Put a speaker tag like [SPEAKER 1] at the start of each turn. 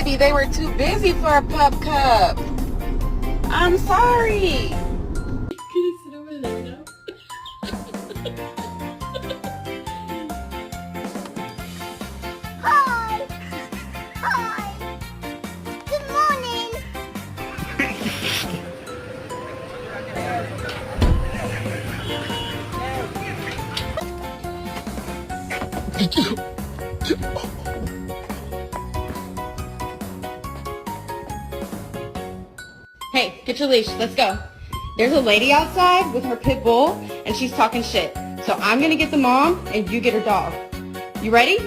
[SPEAKER 1] baby, they were too busy for a pup cup. I'm sorry.
[SPEAKER 2] Can you sit over there now?
[SPEAKER 3] Hi! Hi! Good morning!
[SPEAKER 4] Hey, get your leash. Let's go. There's a lady outside with her pit bull, and she's talking shit. So I'm gonna get the mom, and you get her dog. You ready?